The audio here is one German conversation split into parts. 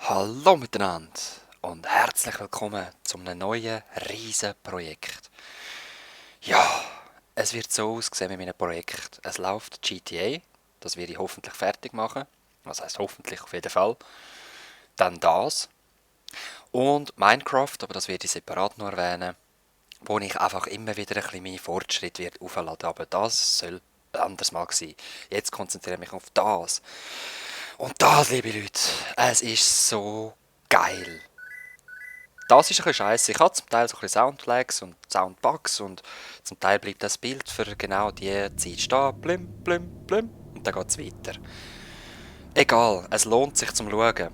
Hallo miteinander und herzlich willkommen zu einem neuen riesen Projekt. Ja, es wird so aussehen mit meinem Projekt. Es läuft GTA, das werde ich hoffentlich fertig machen. Was heißt hoffentlich, auf jeden Fall. Dann das. Und Minecraft, aber das werde ich separat noch erwähnen, wo ich einfach immer wieder ein bisschen meine Fortschritte wird aufladen. Aber das soll ein anderes Mal sein. Jetzt konzentriere ich mich auf das. Und das, liebe Leute, es ist so geil. Das ist ein bisschen scheiße. Ich habe zum Teil so ein bisschen Soundlags und Soundbugs und zum Teil bleibt das Bild für genau die Zeit stehen. Blim, blim, blim. Und dann geht es weiter. Egal, es lohnt sich zum Schauen.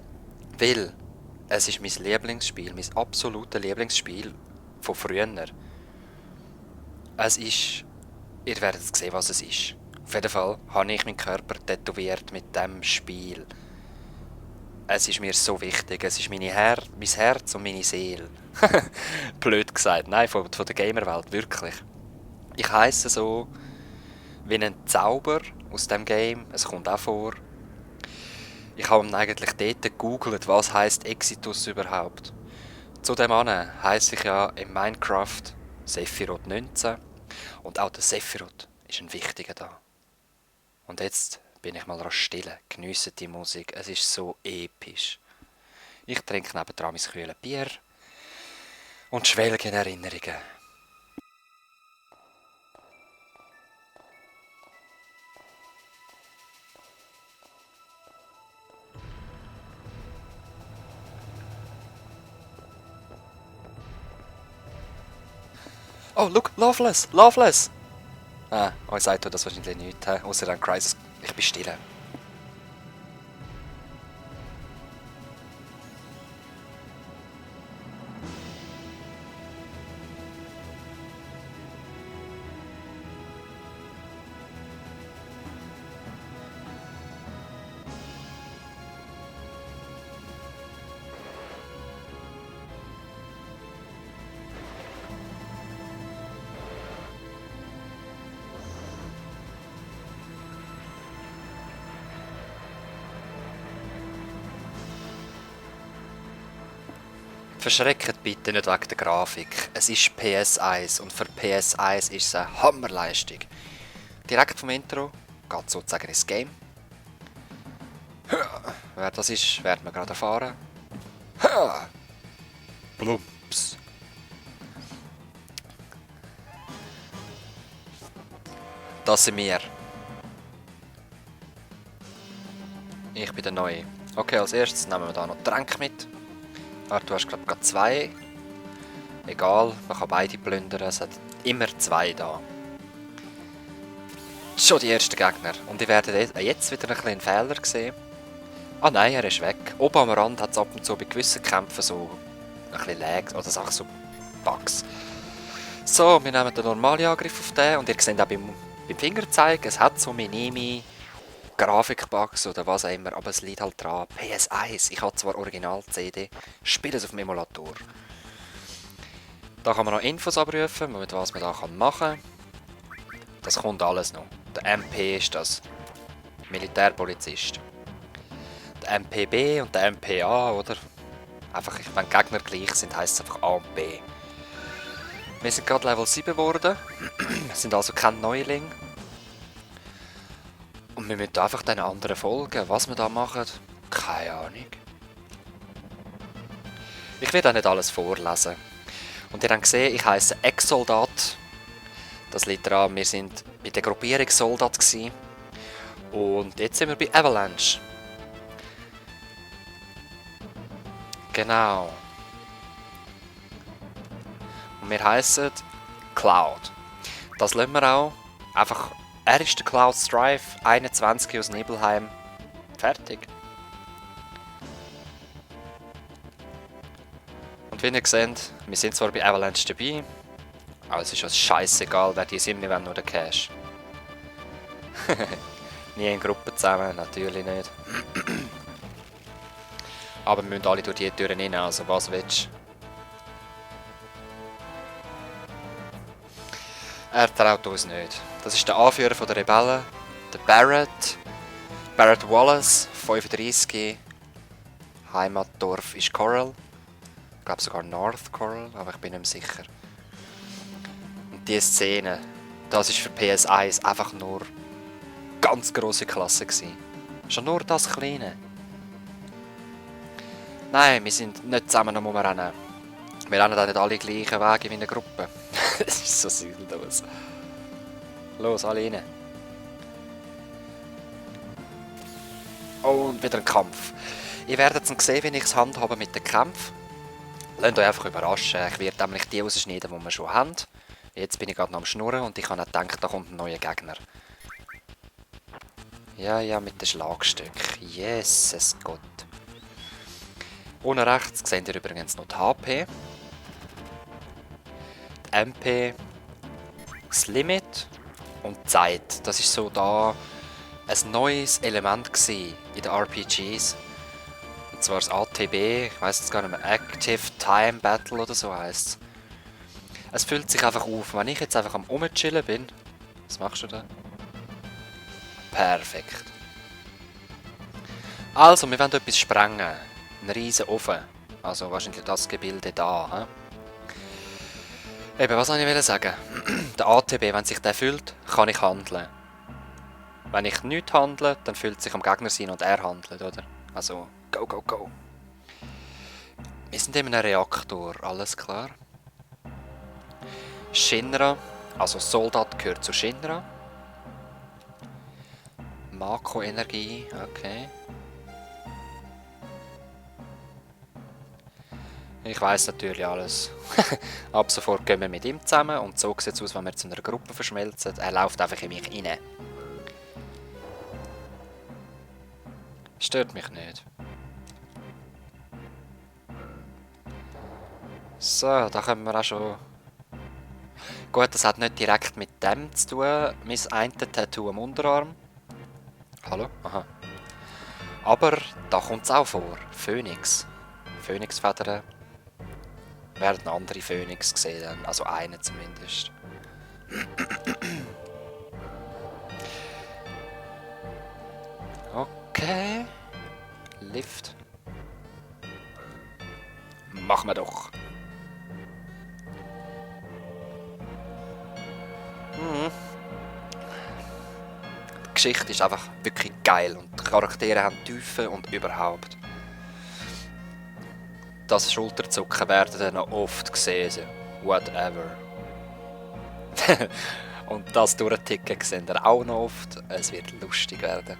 Weil es ist mein Lieblingsspiel, mein absolutes Lieblingsspiel von früher. Es ist... Ihr werdet sehen, was es ist. Auf jeden Fall habe ich meinen Körper tätowiert mit dem Spiel. Es ist mir so wichtig. Es ist mein Herz und meine Seele. Blöd gesagt. Nein, von der Gamerwelt, wirklich. Ich heiße so wie ein Zauber aus dem Game. Es kommt auch vor. Ich habe eigentlich dort gegoogelt, was heißt Exitus überhaupt. Zu dem heiße ich ja in Minecraft Sephiroth 19. Und auch der Sephiroth ist ein wichtiger da. Und jetzt bin ich mal stille, geniesse die Musik, es ist so episch. Ich trinke nebendran mein kühles Bier und schwelge in Erinnerungen. Oh, look, Loveless, Loveless! Euch sagt das wahrscheinlich nicht, außer an Crisis. Ich bin still. Verschreckt bitte nicht wegen der Grafik. Es ist PS1 und für PS1 ist es eine Hammerleistung. Direkt vom Intro geht sozusagen ins Game. Wer das ist, werden wir gerade erfahren. Plumps. Das sind wir. Ich bin der Neue. Okay, als erstes nehmen wir da noch Tränke mit. Du hast gerade zwei. Egal, man kann beide plündern. Es hat immer zwei da. Schon die ersten Gegner. Und ich werde jetzt wieder ein bisschen Fehler sehen. Ah nein, er ist weg. Oben am Rand hat es ab und zu bei gewissen Kämpfen so ein bisschen Lags oder Sachen, so Bugs. So, wir nehmen den normalen Angriff auf den und ihr seht auch beim Fingerzeig, es hat so minime Grafikbugs oder was auch immer, aber es liegt halt dran. PS1, ich habe zwar Original-CD, spiele es auf dem Emulator. Da kann man noch Infos abrufen, mit was man da machen kann. Das kommt alles noch. Der MP ist das. Militärpolizist. Der MPB und der MPA, oder? Einfach, wenn die Gegner gleich sind, heisst es einfach A und B. Wir sind gerade Level 7 geworden. Wir sind also kein Neuling. Und wir müssen einfach den anderen folgen. Was wir da machen, keine Ahnung. Ich werde auch nicht alles vorlesen. Und ihr habt gesehen, ich heiße Ex-Soldat. Das liegt daran, wir sind bei der Gruppierung Soldat gewesen. Und jetzt sind wir bei Avalanche. Genau. Und wir heißen Cloud. Das lassen wir auch. Einfach, er ist der Cloud Strife, 21 aus Nibelheim. Fertig. Und wie ihr seht, wir sind zwar bei Avalanche dabei, aber es ist uns scheißegal, wer die sind, wir wollen nur den Cash. Nie in Gruppen zusammen, natürlich nicht. Aber wir müssen alle durch die Türen rein, also was willst du? Er traut uns nicht. Das ist der Anführer der Rebellen, der Barrett. Barrett Wallace, 35. Heimatdorf ist Coral. Ich glaube sogar North Coral, aber ich bin nicht mehr sicher. Und diese Szene, das ist für PS1 einfach nur ganz grosse Klasse gewesen. Schon nur das Kleine. Nein, wir sind nicht zusammen am Rumrennen. Wir rennen auch nicht alle gleichen Wege wie eine Gruppe. Das ist so sinnlos. Los, alle rein. Und wieder ein Kampf. Ihr werdet dann sehen, wie ich es handhabe mit den Kämpfen. Lasst euch einfach überraschen. Ich werde nämlich die rausschneiden, die wir schon haben. Jetzt bin ich gerade noch am Schnurren und ich habe gedacht, da kommt ein neuer Gegner. Ja, mit den Schlagstöcken. Jesus Gott. Unten rechts seht ihr übrigens noch die HP. Die MP. Das Limit. Und die Zeit. Das ist so da ein neues Element in den RPGs. Und zwar das ATB. Ich weiss jetzt gar nicht mehr. Active Time Battle oder so heisst es. Es füllt sich einfach auf. Wenn ich jetzt einfach am Rumchillen bin. Was machst du da? Perfekt. Also, wir wollen etwas sprengen. Ein riesen Ofen. Also wahrscheinlich das Gebilde da. He? Eben, was wollte ich sagen? Der ATB, wenn sich der füllt, kann ich handeln. Wenn ich nichts handle, dann füllt sich am Gegner sein und er handelt, oder? Also, go, go, go. Wir sind in einem Reaktor, alles klar. Shinra, also Soldat gehört zu Shinra. Mako-Energie, okay. Ich weiss natürlich alles. Ab sofort gehen wir mit ihm zusammen und so sieht es aus, wenn wir zu einer Gruppe verschmelzen. Er läuft einfach in mich rein. Stört mich nicht. So, da können wir auch schon... Gut, das hat nicht direkt mit dem zu tun, mein eine Tattoo am Unterarm. Hallo? Aha. Aber da kommt es auch vor. Phönix. Phönixfedern. Werden andere Phönix gesehen, also eine zumindest. Okay. Lift. Machen wir doch. Die Geschichte ist einfach wirklich geil und die Charaktere haben Tiefe und überhaupt. Das Schulterzucken werden dann noch oft gesehen. Whatever. Und das Durchticken sehen wir auch noch oft. Es wird lustig werden.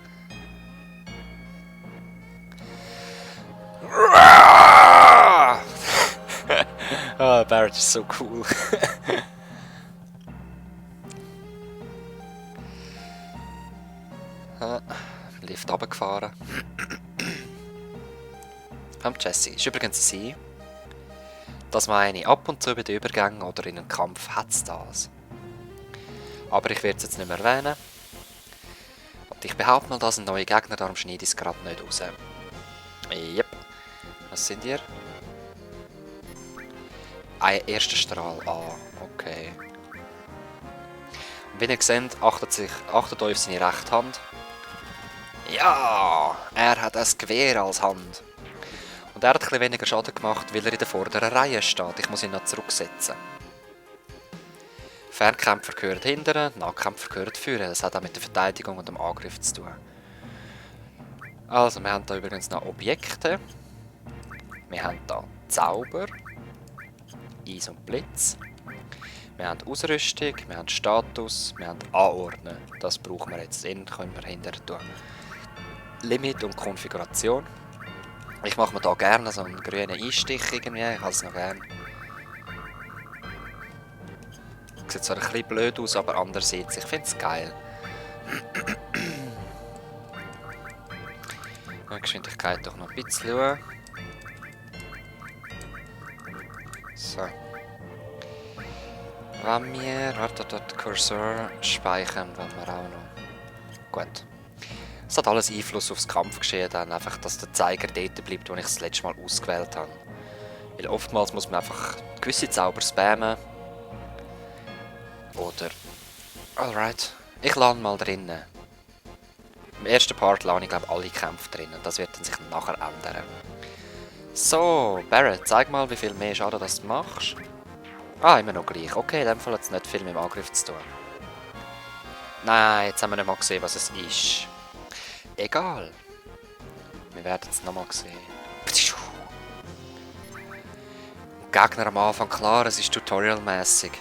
Ah, Barrett ist so cool. Lift runtergefahren. Jesse ist übrigens sie. Das meine ich ab und zu bei den Übergängen oder in einem Kampf hat es das. Aber ich werde es jetzt nicht mehr erwähnen. Und ich behaupte mal, dass ein neuer Gegner, darum schneide ich es gerade nicht raus. Yep. Was sind ihr? Ein erster Strahl. Ah, okay. Und wie ihr seht, achtet euch auf seine rechte Hand. Ja, er hat ein Gewehr als Hand. Und er hat etwas weniger Schaden gemacht, weil er in der vorderen Reihe steht. Ich muss ihn noch zurücksetzen. Fernkämpfer gehören hinten, Nahkämpfer gehören vorne. Das hat auch mit der Verteidigung und dem Angriff zu tun. Also, wir haben hier übrigens noch Objekte. Wir haben hier Zauber, Eis und Blitz. Wir haben Ausrüstung, wir haben Status, wir haben Anordnen. Das brauchen wir jetzt. Den können wir hinterher tun. Limit und Konfiguration. Ich mache mir hier gerne so einen grünen Einstich irgendwie. Ich habe es noch gerne. Sieht zwar ein bisschen blöd aus, aber andererseits, ich finde es geil. Geschwindigkeit doch noch ein bisschen schauen. So. Wenn wir dort Cursor speichern, wollen wir auch noch. Gut. Es hat alles Einfluss aufs Kampfgeschehen, dann einfach, dass der Zeiger dort bleibt, wo ich das letzte Mal ausgewählt habe. Weil oftmals muss man einfach gewisse Zauber spammen. Oder... Alright. Ich lande mal drinnen. Im ersten Part lade ich glaube alle Kämpfe drinnen. Das wird dann sich nachher ändern. So, Barrett, zeig mal, wie viel mehr Schaden das du machst. Ah, immer noch gleich. Okay, in dem Fall hat es nicht viel mit dem Angriff zu tun. Nein, jetzt haben wir nicht mal gesehen, was es ist. Egal. Wir werden es nochmal sehen. Gegner am Anfang, klar, es ist tutorialmäßig.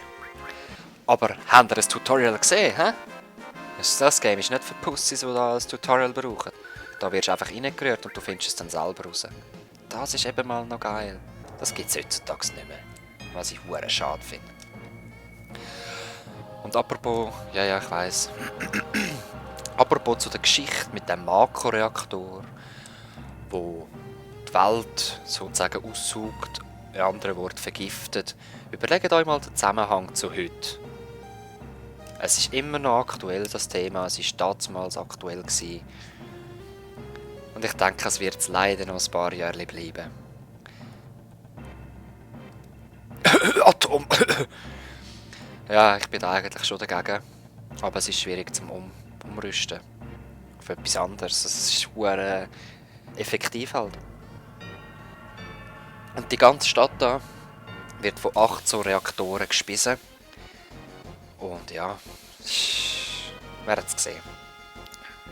Aber habt ihr ein Tutorial gesehen, hä? Das Game ist nicht für Pussys, die da ein Tutorial brauchen. Da wirst du einfach reingerührt und du findest es dann selber raus. Das ist eben mal noch geil. Das gibt es heutzutage nicht mehr. Was ich hure schade finde. Und apropos, ja, ich weiss. Apropos zu der Geschichte mit dem Makroreaktor, wo die Welt sozusagen aussaugt, in anderen Worten vergiftet. Überlegt euch mal den Zusammenhang zu heute. Es ist immer noch aktuell, das Thema. Es war damals aktuell gewesen. Und ich denke, es wird leider noch ein paar Jahre bleiben. Atom! Ja, ich bin da eigentlich schon dagegen. Aber es ist schwierig zum Umrüsten. Auf etwas anderes. Es ist sehr effektiv halt. Und die ganze Stadt da wird von 8 so Reaktoren gespissen. Und ja, wir haben es gesehen.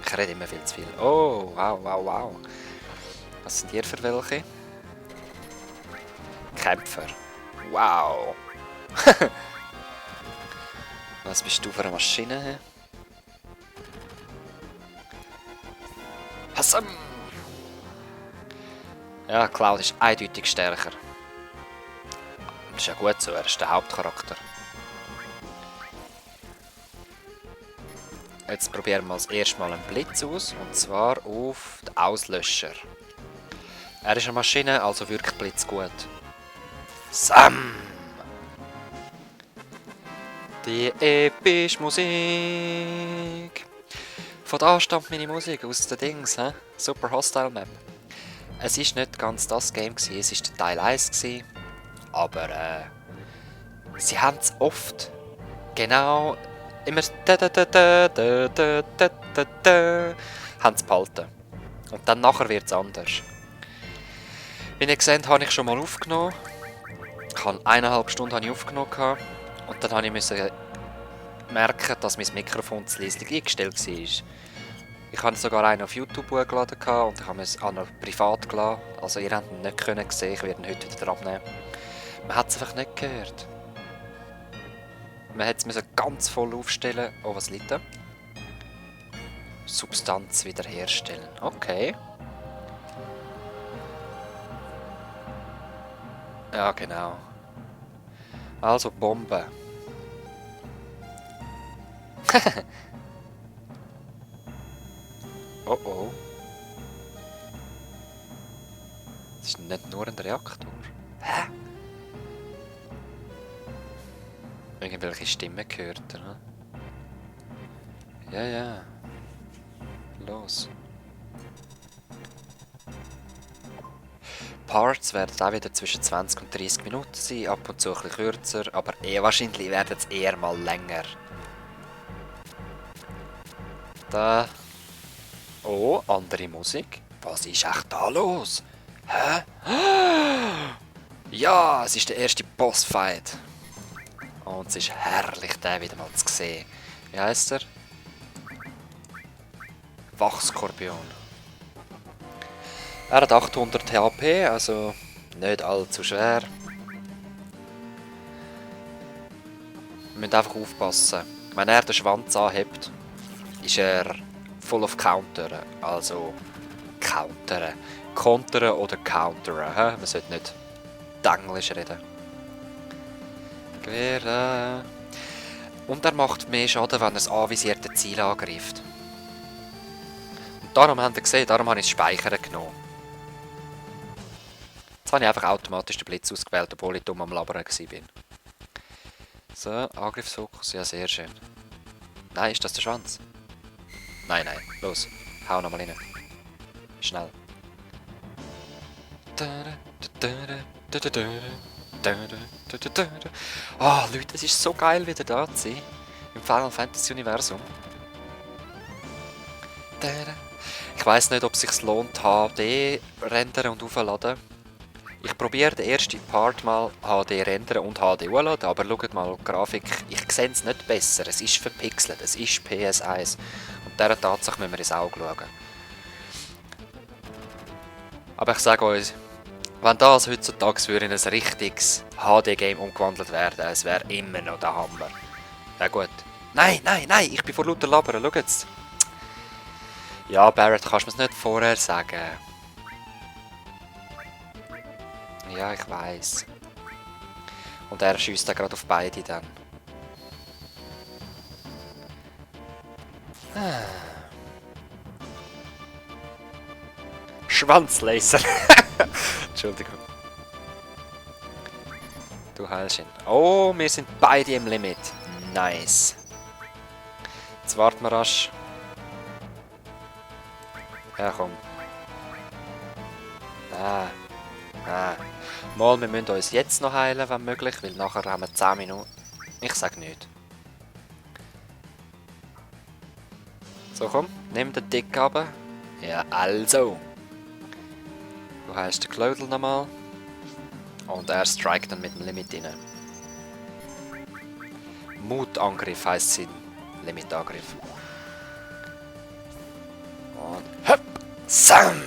Ich rede immer viel zu viel. Oh, wow. Was sind hier für welche? Kämpfer. Wow. Was bist du für eine Maschine? Hassam! Ja, Cloud ist eindeutig stärker. Das ist ja gut so, er ist der Hauptcharakter. Jetzt probieren wir als erstes mal einen Blitz aus, und zwar auf den Auslöscher. Er ist eine Maschine, also wirkt Blitz gut. Sam! Die epische Musik! Von da stammt meine Musik, aus den Dings, hä? Super Hostile Map. Es war nicht ganz das Game, es war Teil 1, aber sie haben es oft genau immer haben sie behalten. Und dann nachher wird es anders. Wie ihr seht, habe ich schon mal aufgenommen. Ich habe 1,5 Stunden aufgenommen. Und dann musste ich merken, dass mein Mikrofon zu leislich eingestellt war. Ich habe sogar einen auf YouTube hochgeladen und ich habe es auch noch privat geladen. Also ihr habt ihn nicht sehen, ich werde ihn heute wieder abnehmen. Man hat es einfach nicht gehört. Man hätte es ganz voll aufstellen. Oh, was liegt da? Substanz wiederherstellen. Okay. Ja, genau. Also Bombe. Oh oh. Das ist nicht nur ein Reaktor. Hä? Irgendwelche Stimmen gehört, oder? Ja. Los. Parts werden auch wieder zwischen 20 und 30 Minuten sein, ab und zu ein bisschen kürzer, aber wahrscheinlich werden es eher mal länger. Da. Oh, andere Musik. Was ist echt da los? Hä? Ja, es ist der erste Bossfight. Und es ist herrlich, den wieder mal zu sehen. Wie heisst er? Wachskorpion. Er hat 800 HP, also nicht allzu schwer. Wir müssen einfach aufpassen. Wenn er den Schwanz anhebt, ist er full of Counter. Also Counteren. Kontern oder Counteren. Man sollte nicht Englisch reden. Gewehr. Und er macht mehr Schaden, wenn er das anvisierte Ziel angreift. Und darum habt ihr gesehen, darum habe ich das Speichern genommen. Jetzt habe ich einfach automatisch den Blitz ausgewählt, obwohl ich dumm am Labern war. So, Angriffsfokus, ja sehr schön. Nein, ist das der Schwanz? Nein, los, hau nochmal rein. Schnell. Ah, Leute, es ist so geil, wieder da zu sein. Im Final Fantasy Universum. Ich weiss nicht, ob es sich lohnt, HD rendern und aufladen. Ich probiere den ersten Part mal HD rendern und HD hochzuladen, aber schaut mal, die Grafik, ich sehe es nicht besser. Es ist verpixelt, es ist PS1. Und dieser Tatsache müssen wir ins Auge schauen. Aber ich sage euch, wenn das heutzutage in ein richtiges HD-Game umgewandelt werden, es wäre immer noch der Hammer. Ja gut. Nein, nein, nein, ich bin vor lauter Labern, schau jetzt. Ja, Barrett, kannst du mir es nicht vorher sagen? Ja, ich weiß. Und er schießt da gerade auf beide dann. Schwanzlaser. Entschuldigung. Du Heilchen. Oh, wir sind beide im Limit. Nice. Jetzt warten wir rasch. Ja, komm. Mal, wir müssen uns jetzt noch heilen, wenn möglich, weil nachher haben wir 10 Minuten. Ich sag nicht. So, komm, nimm den Dick runter. Ja, also. Du heilst den Claudel nochmal. Und er strikt dann mit dem Limit rein. Mutangriff heisst sein Limitangriff. Und hopp! Sam!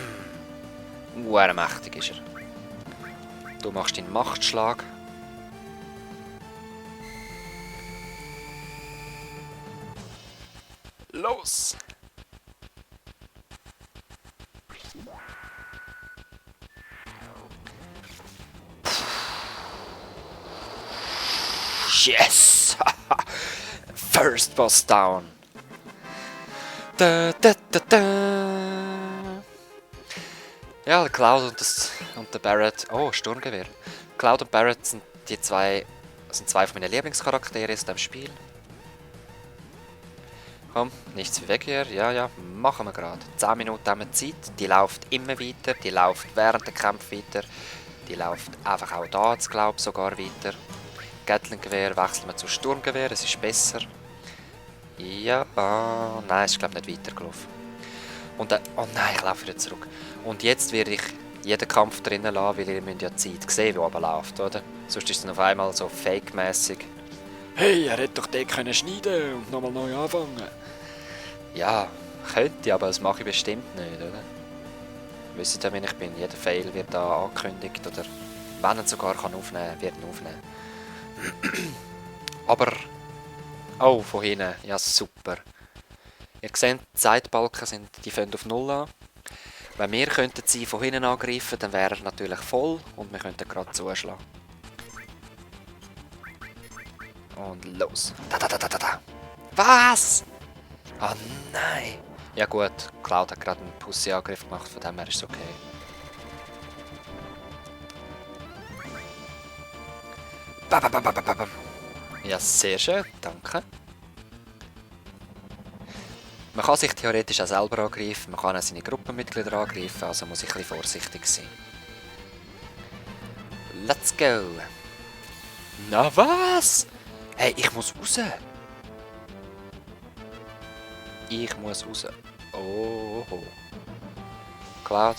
Mächtig ist er. Du machst deinen Machtschlag. Los! Yes! First boss down. Da, da, da, da. Ja, der Cloud und der Barrett. Oh, Sturmgewehr. Cloud und Barrett sind zwei von meinen Lieblingscharaktere in diesem Spiel. Komm, nichts wie weg hier. Ja, ja, machen wir gerade. 10 Minuten haben wir Zeit. Die läuft immer weiter. Die läuft während der Kämpfe weiter. Die läuft einfach auch da, jetzt glaube ich, sogar weiter. Gatling-Gewehr wechseln wir zu Sturmgewehr. Es ist besser. Ja, nein, es ist glaube ich nicht weitergelaufen. Und dann, oh nein, ich laufe wieder zurück. Und jetzt werde ich jeden Kampf drinnen lassen, weil ihr müsst ja die Zeit sehen, die oben läuft, oder? Sonst ist es dann auf einmal so fake-mässig. Hey, er hätte doch den können schneiden und nochmal neu anfangen. Ja, könnte, aber das mache ich bestimmt nicht, oder? Wisst ihr, wen ich bin? Jeder Fail wird da angekündigt, oder wenn er sogar kann aufnehmen, wird ihn aufnehmen. Aber, oh, von hinten, ja super. Ihr seht, die Seitbalken die fangen auf 0 an. Wenn wir könnten sie von hinten angreifen, dann wäre er natürlich voll und wir könnten gerade zuschlagen. Und los. Da, da, da, da, da. Was? Oh nein. Ja gut, Cloud hat gerade einen Pussy-Angriff gemacht, von dem her ist es okay. Bam, bam, bam, bam, bam. Ja, sehr schön, danke. Man kann sich theoretisch auch selber angreifen, man kann auch seine Gruppenmitglieder angreifen, also muss ich ein bisschen vorsichtig sein. Let's go! Na was? Hey, ich muss raus! Ich muss raus. Oh. Cloud.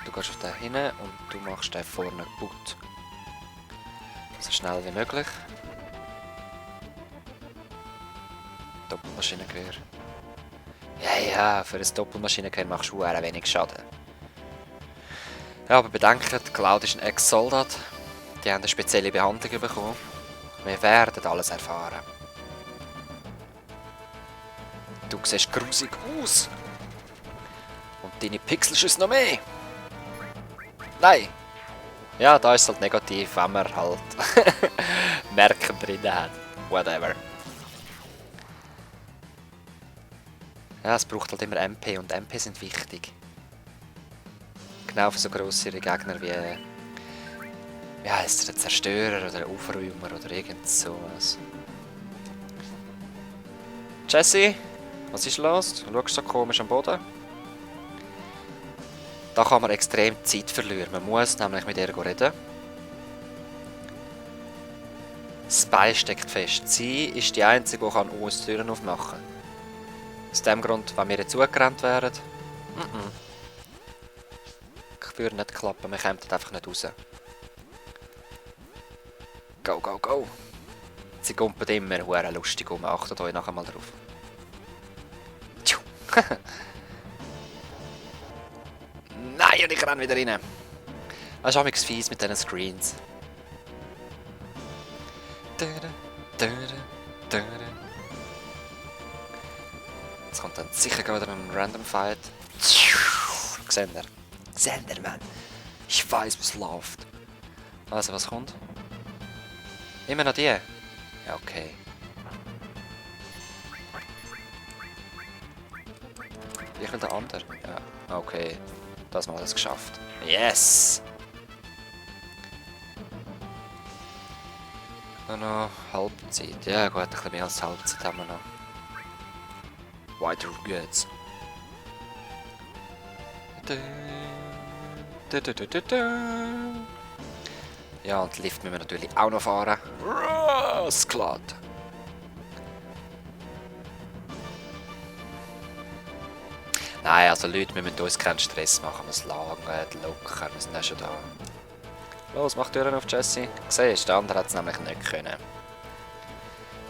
Du gehst auf den hinten und du machst den vorne kaputt. So schnell wie möglich. Doppelmaschinengewehr. Ja, für ein Doppelmaschinengewehr machst du ein wenig Schaden. Ja, aber bedenkt, Cloud ist ein Ex-Soldat. Die haben eine spezielle Behandlung bekommen. Wir werden alles erfahren. Du siehst grusig aus. Und deine Pixelschüsse noch mehr. Nein. Ja, da ist es halt negativ, wenn man halt Merken drin hat. Whatever. Ja, es braucht halt immer MP und MP sind wichtig. Genau für so grossere Gegner wie heisst der Zerstörer oder Aufräumer oder irgend sowas. Jesse, was ist los? Du schaust so komisch am Boden. Da kann man extrem Zeit verlieren. Man muss nämlich mit ihr reden. Spy steckt fest. Sie ist die Einzige, die uns die Türen aufmachen kann. Aus dem Grund, wenn wir ihr zugerannt wären. würde nicht klappen, wir kommen einfach nicht raus. Go, go, go! Sie gumpen immer hure lustig um, achtet euch nachher mal drauf. Tschu. Nein, und ich renne wieder rein. Das ist auch fies mit diesen Screens. Jetzt kommt dann sicher wieder ein Random Fight. Seht ihr? Seht ihr, Mann? Ich weiß, was läuft. Also, was kommt? Immer noch die? Ja, okay. Ich bin der andere. Ja, okay. Das mal das geschafft. Yes! Nur noch Halbzeit. Ja gut, ein bisschen mehr als Halbzeit haben wir noch. Weiter geht's. Ja, und den Lift müssen wir natürlich auch noch fahren. Sklad. Nein, also Leute, wir müssen uns keinen Stress machen. Wir sind locker, wir sind auch schon da. Los, mach Türen auf, Jesse. Siehst du, der andere hat es nämlich nicht können.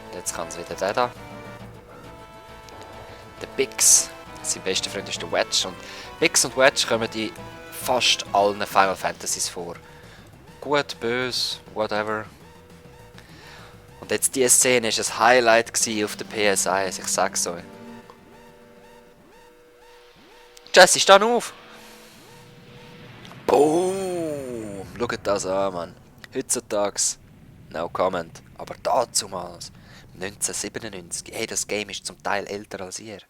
Und jetzt kann es wieder der da. Der Bix. Sein bester Freund ist der Wedge. Und Bix und Wedge kommen in fast allen Final Fantasies vor. Gut, böse, whatever. Und jetzt diese Szene war ein Highlight auf der PS1, ich sag's euch. Jesse, steh auf! Boom! Schaut das an, Mann. Heutzutage, no comment. Aber dazumals, 1997, hey, das Game ist zum Teil älter als ihr.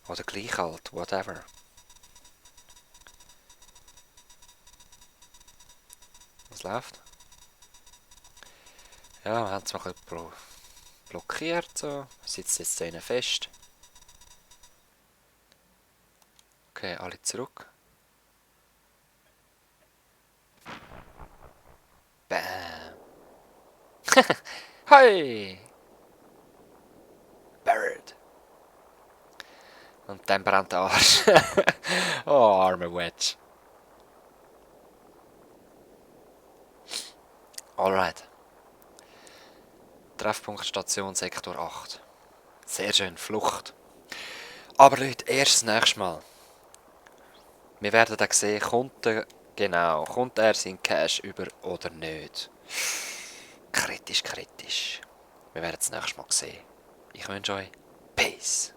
Oder gleich alt, whatever. Was läuft? Ja, wir haben es mal ein bisschen blockiert, so. Sitzt jetzt Szene fest. Okay, alle zurück. Bam! Hey! Bird! Und dann brennt der Arsch. Oh, armer Wedge. Alright. Treffpunkt Station Sektor 8. Sehr schön, Flucht. Aber Leute, erst das nächste Mal. Wir werden dann sehen, kommt er seinen Cash über oder nicht. Kritisch, kritisch. Wir werden es nächstes Mal sehen. Ich wünsche euch Peace.